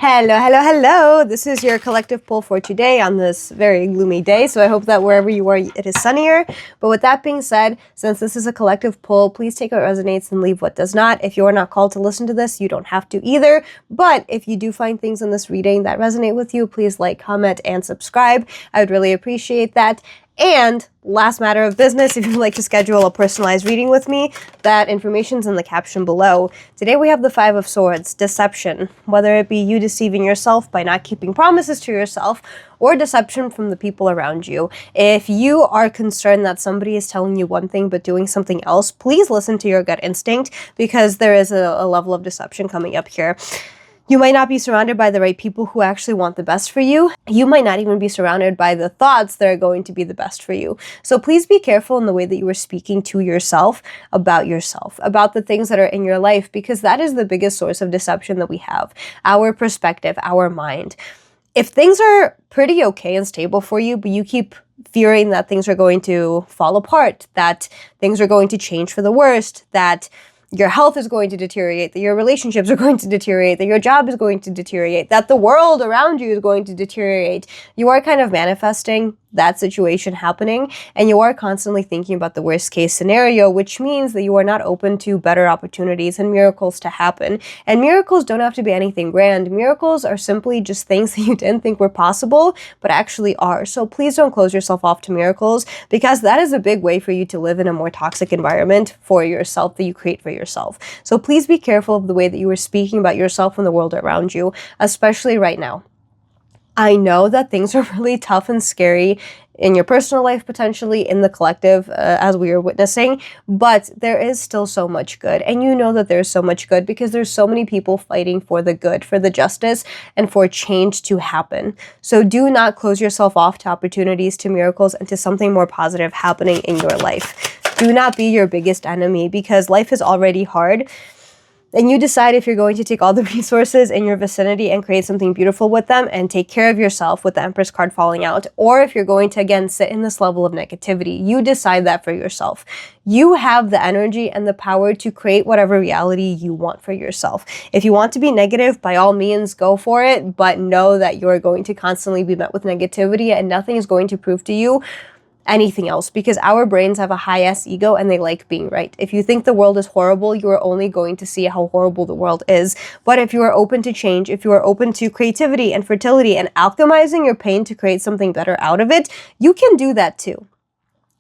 Hello, hello, hello. This is your collective pull for today on this very gloomy day. So I hope that wherever you are, it is sunnier. But with that being said, since this is a collective pull, please take what resonates and leave what does not. If you are not called to listen to this, you don't have to either. But if you do find things in this reading that resonate with you, please like, comment, and subscribe. I would really appreciate that. And last matter of business, if you'd like to schedule a personalized reading with me, that information's in the caption below. Today we have the Five of Swords, deception, whether it be you deceiving yourself by not keeping promises to yourself or deception from the people around you. If you are concerned that somebody is telling you one thing but doing something else, please listen to your gut instinct because there is a level of deception coming up here. You might not be surrounded by the right people who actually want the best for you. You might not even be surrounded by the thoughts that are going to be the best for you. So please be careful in the way that you are speaking to yourself, about the things that are in your life, because that is the biggest source of deception that we have. Our perspective, our mind. If things are pretty okay and stable for you, but you keep fearing that things are going to fall apart, that things are going to change for the worst, that your health is going to deteriorate, that your relationships are going to deteriorate, that your job is going to deteriorate, that the world around you is going to deteriorate. You are kind of manifesting that situation happening, and you are constantly thinking about the worst case scenario, which means that you are not open to better opportunities and miracles to happen. And miracles don't have to be anything grand. Miracles are simply just things that you didn't think were possible, but actually are. So please don't close yourself off to miracles, because that is a big way for you to live in a more toxic environment for yourself that you create for yourself. So please be careful of the way that you are speaking about yourself and the world around you, especially right now. I know that things are really tough and scary in your personal life, potentially in the collective, as we are witnessing, but there is still so much good. And you know that there's so much good because there's so many people fighting for the good, for the justice, and for change to happen. So do not close yourself off to opportunities, to miracles, and to something more positive happening in your life. Do not be your biggest enemy, because life is already hard. And you decide if you're going to take all the resources in your vicinity and create something beautiful with them and take care of yourself with the Empress card falling out, or if you're going to, again, sit in this level of negativity. You decide that for yourself. You have the energy and the power to create whatever reality you want for yourself. If you want to be negative, by all means, go for it, but know that you're going to constantly be met with negativity and nothing is going to prove to you anything else, because our brains have a high-ass ego and they like being right. If you think the world is horrible, you are only going to see how horrible the world is. But if you are open to change, if you are open to creativity and fertility and alchemizing your pain to create something better out of it, you can do that too.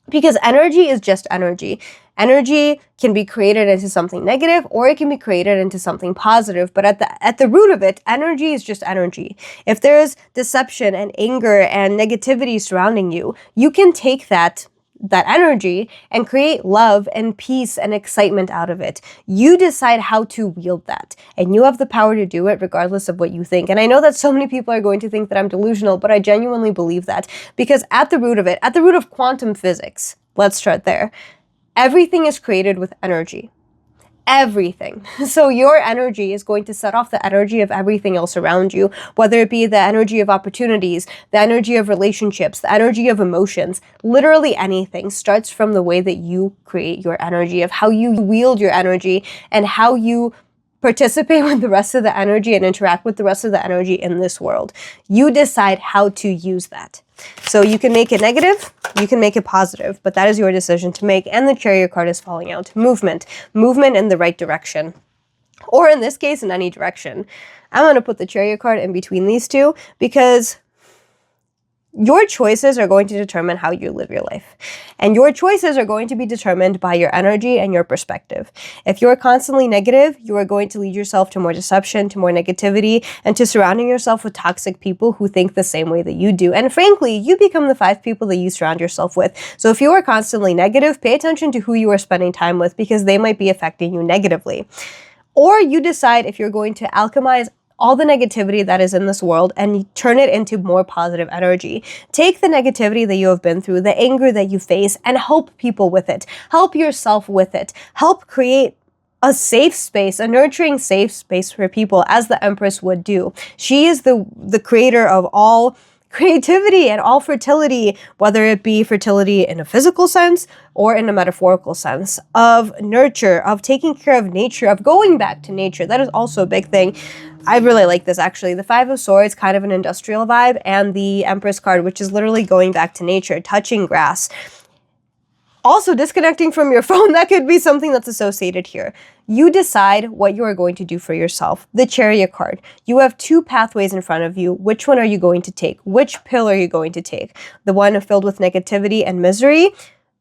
Because energy is just energy. Energy can be created into something negative or it can be created into something positive. But at the root of it, energy is just energy. If there's deception and anger and negativity surrounding you, you can take that energy and create love and peace and excitement out of it. You decide how to wield that, and you have the power to do it regardless of what you think. And I know that so many people are going to think that I'm delusional, but I genuinely believe that, because at the root of it, at the root of quantum physics, let's start there, everything is created with energy. Everything. So your energy is going to set off the energy of everything else around you, whether it be the energy of opportunities, the energy of relationships, the energy of emotions. Literally anything starts from the way that you create your energy, of how you wield your energy and how you participate with the rest of the energy and interact with the rest of the energy in this world. You decide how to use that. So you can make it negative, you can make it positive, but that is your decision to make. And the Chariot card is falling out. Movement in the right direction. Or in this case, in any direction. I'm going to put the Chariot card in between these two because your choices are going to determine how you live your life. And your choices are going to be determined by your energy and your perspective. If you're constantly negative, you are going to lead yourself to more deception, to more negativity, and to surrounding yourself with toxic people who think the same way that you do. And frankly, you become the 5 people that you surround yourself with. So if you are constantly negative, pay attention to who you are spending time with, because they might be affecting you negatively. Or you decide if you're going to alchemize all the negativity that is in this world and turn it into more positive energy. Take the negativity that you have been through, the anger that you face, and help people with it. Help yourself with it. Help create a safe space, a nurturing safe space for people, as the Empress would do. She is the creator of all creativity and all fertility, whether it be fertility in a physical sense or in a metaphorical sense, of nurture, of taking care of nature, of going back to nature. That is also a big thing. I really like this, actually. The Five of Swords, kind of an industrial vibe, and the Empress card, which is literally going back to nature, touching grass. Also, disconnecting from your phone, that could be something that's associated here. You decide what you are going to do for yourself. The Chariot card. You have two pathways in front of you. Which one are you going to take? Which pill are you going to take? The one filled with negativity and misery?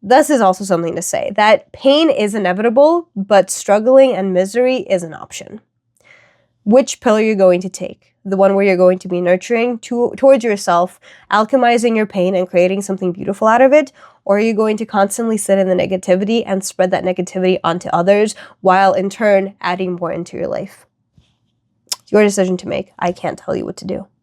This is also something to say, that pain is inevitable, but struggling and misery is an option. Which pill are you going to take? The one where you're going to be nurturing towards yourself, alchemizing your pain and creating something beautiful out of it? Or are you going to constantly sit in the negativity and spread that negativity onto others while in turn adding more into your life? It's your decision to make. I can't tell you what to do.